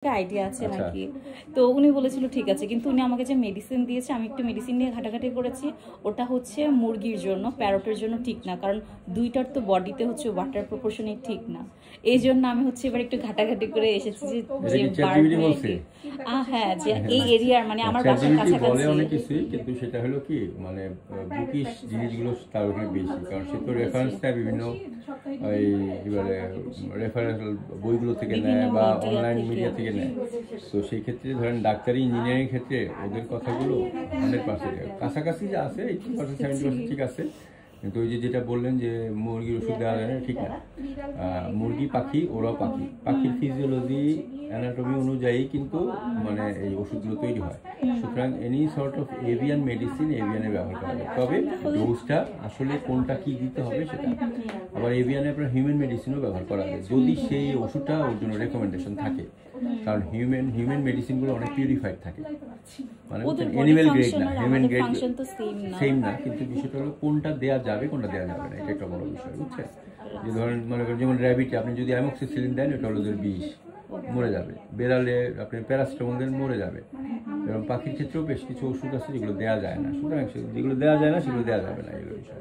Idea আছে নাকি। তো উনি বলেছিল ঠিক আছে, কিন্তু উনি আমাকে যে মেডিসিন দিয়েছে আমি একটু মেডিসিন নিয়ে ঘাটাঘাটি করেছি। ওটা হচ্ছে মুরগির জন্য, প্যারটের জন্য ঠিক না, কারণ দুইটার তো বডিতে হচ্ছে ওয়াটার প্রপোর্শনে ঠিক না। এই জন্য আমি হচ্ছে এবার একটু ঘাটাঘাটি করে এসেছি যে হ্যাঁ, যে এই এরিয়ার মানে আমার বাসার কাছাকাছি অনেক কিছুই, কিন্তু সেটা হলো কি মানে বুকিশ জিনিসগুলো তার ওখানে বেশি, কারণ সে তো রেফারেন্স নেয় বিভিন্ন এই এবারে রেফারেন্স বইগুলো থেকে নেয় বা অনলাইন মিডিয়া থেকে নেয়। তো সেই ক্ষেত্রে ধরেন ডাক্তারি ইঞ্জিনিয়ারিং ক্ষেত্রে ওদের কথাগুলো 100% কাছাকাছি যা আছে 80% 70% ঠিক আছে, কিন্তু ওই যে যেটা বললেন যে মুরগির ওষুধ দেওয়া যায় না, ঠিক না। মুরগি পাখি ওরাও পাখি, পাখির ফিজিওলজি অ্যানাটমি অনুযায়ী কিন্তু মানে এই ওষুধগুলো তৈরি হয়। সুতরাং any sort of avian medicine এভিয়ানে ব্যবহার করা যায়, তবে ডোজটা আসলে কোনটা কি দিতে হবে সেটা। আবার এভিয়ানে আপনার হিউম্যান মেডিসিনও ব্যবহার করা যায় যদি সেই ওষুধটা ওর জন্য রেকমেন্ডেশন থাকে, কারণ হিউম্যান মেডিসিনগুলো অনেক পিউরিফাইড থাকে, মানে অ্যানিমেল গ্রেড না, হিউম্যান গ্রেড সেম না, কিন্তু বিষয়টা হলো কোনটা দেওয়া যাবে কোনটা দেওয়া যাবে না, এটা একটা বড় বিষয়, বুঝছেন। যে ধরেন মনে করেন যেমন র্যাবিটে আপনি যদি অ্যামক্সিসিলিন দেন এটা হলো বিষ, মরে যাবে। বেড়ালে আপনি প্যারাসিটামল দেন মরে যাবে। এবং পাখির ক্ষেত্রেও বেশ কিছু ওষুধ আছে যেগুলো দেওয়া যায় না, সুতরাং যেগুলো দেওয়া যায় না সেগুলো দেওয়া যাবে না, এগুলো বিষয়।